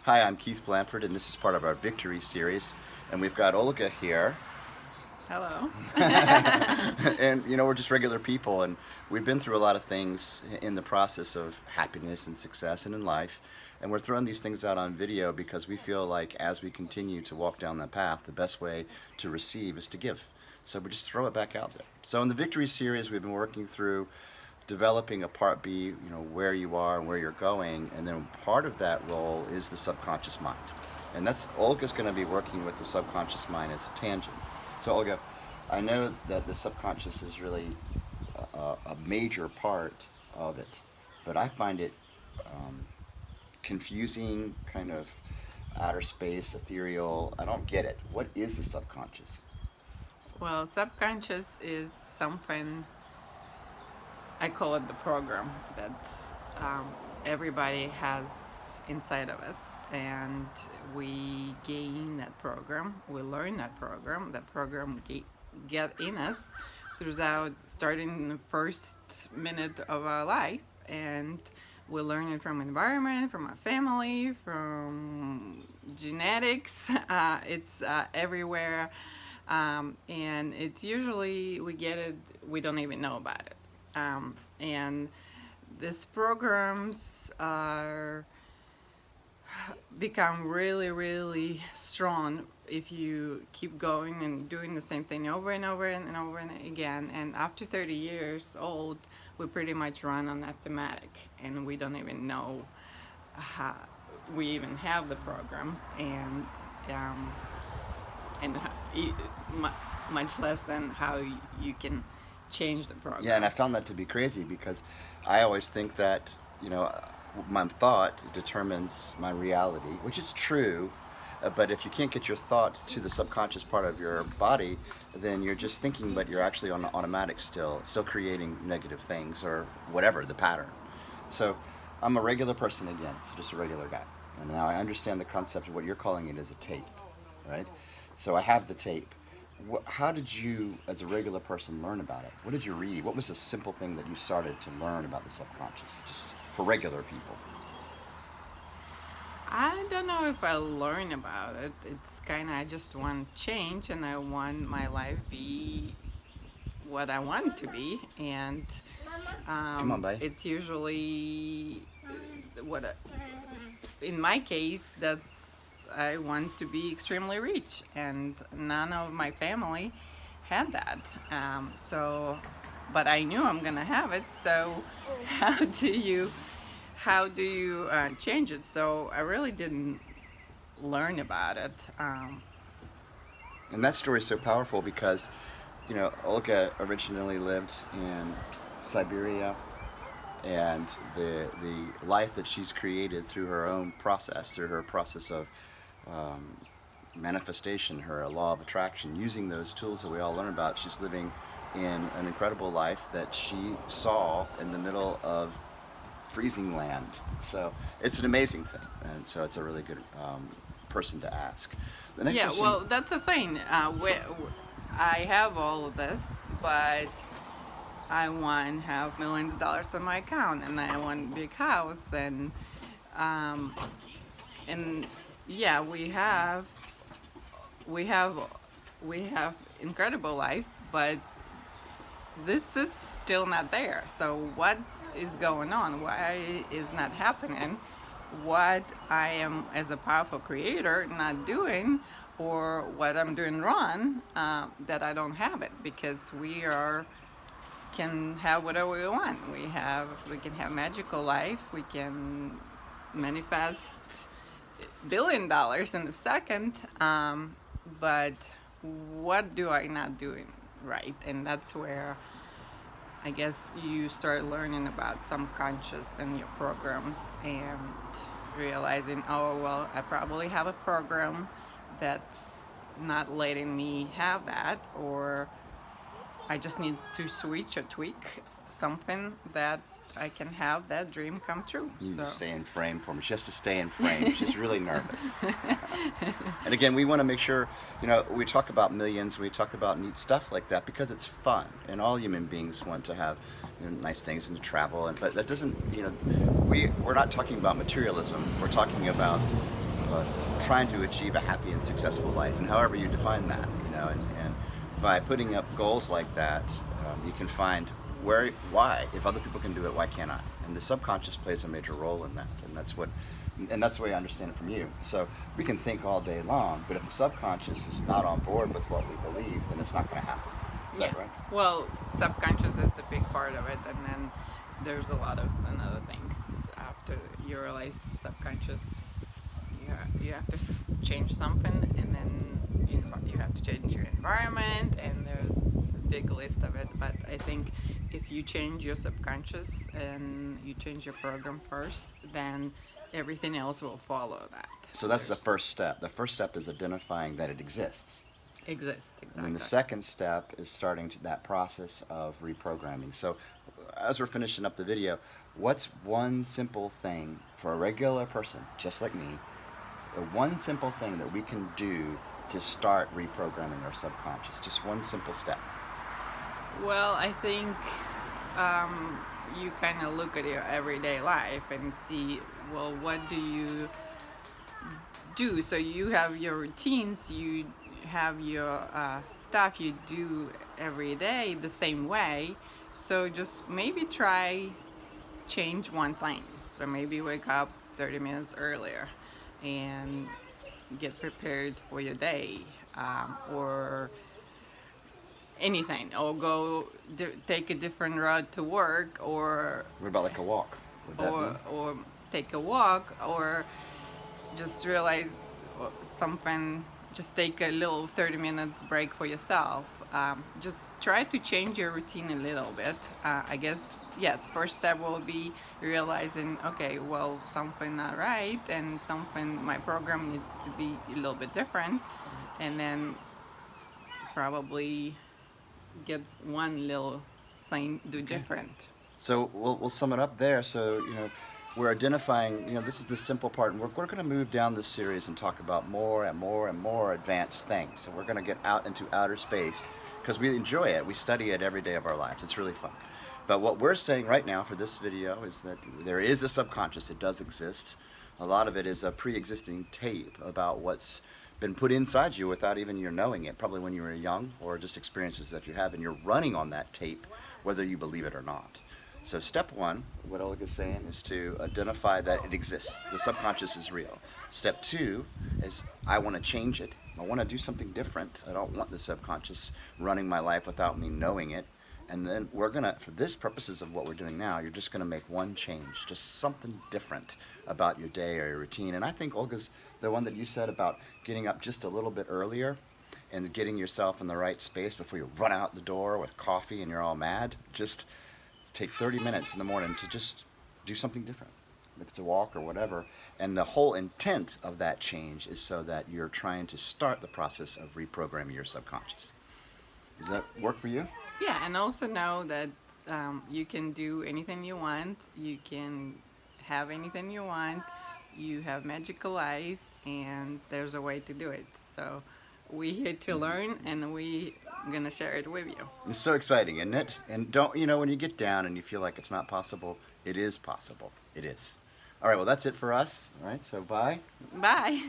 Hi, I'm Keith Blanford, and this is part of our Victory series. And we've got Olga here. Hello. And, we're just regular people, and we've been through a lot of things in the process of happiness and success and in life. And we're throwing these things out on video because we feel like as we continue to walk down that path, the best way to receive is to give. So we just throw it back out there. So in the Victory series, we've been working through developing a part B, where you are and where you're going, and then part of that role is the subconscious mind. And that's Olga's going to be working with the subconscious mind as a tangent. So Olga, I know that the subconscious is really a major part of it, but I find it um, confusing, kind of outer space, ethereal. I don't get it. What is the subconscious? Well, subconscious is something, I call it the program that um, everybody has inside of us. And we gain that program, we learn that program get in us throughout starting the first minute of our life. And we learn it from environment, from our family, from genetics. It's everywhere, and it's usually we get it. We don't even know about it, and these programs are become really, really strong if you keep going and doing the same thing over and over and over and again. And after 30 years old, we pretty much run on automatic, and we don't even know how we even have the programs, um, and much less than how you can change the Yeah, and I programs. found that to be crazy because I always think that, my thought determines my reality, which is true. But if you can't get your thought to the subconscious part of your body, then you're just thinking, but you're actually on automatic still creating negative things or whatever the pattern. So I'm a regular person again, so just a regular guy. And now I understand the concept of what you're calling it as a tape, right? So I have the tape. How did you, as a regular person, learn about it? What did you read? What was the simple thing that you started to learn about the subconscious, just for regular people? I don't know if I learn about it. It's kind of I just want change, and I want my life be what I want it to be, and Come on, bye. it's usually what in my case that's I want to be extremely rich, and none of my family had that. So, but I knew I'm gonna have it. So, how do you change it? So I really didn't learn about it. And that story is so powerful because, Olga originally lived in Siberia, and the life that she's created through her own process, through her process of um, manifestation, her law of attraction, using those tools that we all learn about, she's living in an incredible life that she saw in the middle of freezing land. So it's an amazing thing, and so it's a really good person to ask. The next Yeah, question. well, that's the thing. I have all of this, but I want to have millions of dollars in my account, and I want a big house, um, and yeah, we have we have incredible life, but this is still not there. So what is going on? Why is not happening? What I am as a powerful creator not doing, or what I'm doing wrong, that I don't have it, because we are can have whatever we want. We can have magical life. We can manifest $1 billion in a second. But what do I not doing right? And that's where I guess you start learning about subconscious and your programs, and realizing, oh well, I probably have a program that's not letting me have that, or I just need to switch or tweak something that I can have that dream come true. You need to So stay in frame for me. She has to stay in frame. She's really nervous. And again, we want to make sure, we talk about millions, we talk about neat stuff like that because it's fun. And all human beings want to have nice things and to travel. But that doesn't, we're not talking about materialism. We're talking about trying to achieve a happy and successful life, and however you define that, and by putting up goals like that, you can find why. If other people can do it, why can't I? And the subconscious plays a major role in that, and that's the way I understand it from you. So we can think all day long, but if the subconscious is not on board with what we believe, then it's not going to happen. Is that right? Well, subconscious is a big part of it, and then there's a lot of other things after you realize subconscious. You have to change something, and then you have to change your environment, and there's a big list of it. But I think if you change your subconscious and you change your program first, then everything else will follow that. So that's the first step. The first step is identifying that it exists. Exactly. And then the second step is starting that process of reprogramming. So as we're finishing up the video, what's one simple thing for a regular person, just like me, one simple thing that we can do to start reprogramming our subconscious? Just one simple step. Well, I think you kind of look at your everyday life and see, well, what do you do? So you have your routines, you have your stuff you do every day the same way. So just maybe try change one thing. So maybe wake up 30 minutes earlier and get prepared for your day, or anything, or go take a different route to work, or What about like a walk? Would that be? or take a walk, or just realize something, just take a little 30 minutes break for yourself. Just try to change your routine a little bit. I guess, yes, first step will be realizing, okay, well, something not right, and my program needs to be a little bit different, and then probably get one little thing do different. So we'll sum it up there. So we're identifying. This is the simple part, and we're going to move down this series and talk about more and more and more advanced things. So we're going to get out into outer space because we enjoy it. We study it every day of our lives. It's really fun. But what we're saying right now for this video is that there is a subconscious. It does exist. A lot of it is a pre-existing tape about what's been put inside you without even you knowing it, probably when you were young, or just experiences that you have, and you're running on that tape whether you believe it or not. So step one, what Olga's saying, is to identify that it exists. The subconscious is real. Step two is I want to change it. I want to do something different. I don't want the subconscious running my life without me knowing it. And then we're going to, for this purposes of what we're doing now, you're just going to make one change, just something different about your day or your routine. And I think Olga's the one that you said about getting up just a little bit earlier and getting yourself in the right space before you run out the door with coffee and you're all mad. Just take 30 minutes in the morning to just do something different, if it's a walk or whatever. And the whole intent of that change is so that you're trying to start the process of reprogramming your subconscious. Does that work for you? Yeah, and also know that you can do anything you want. You can have anything you want. You have magical life, and there's a way to do it. So we're here to learn, and we're gonna share it with you. It's so exciting, isn't it? And don't, when you get down and you feel like it's not possible, it is possible. It is. All right, well, that's it for us. All right, so bye. Bye.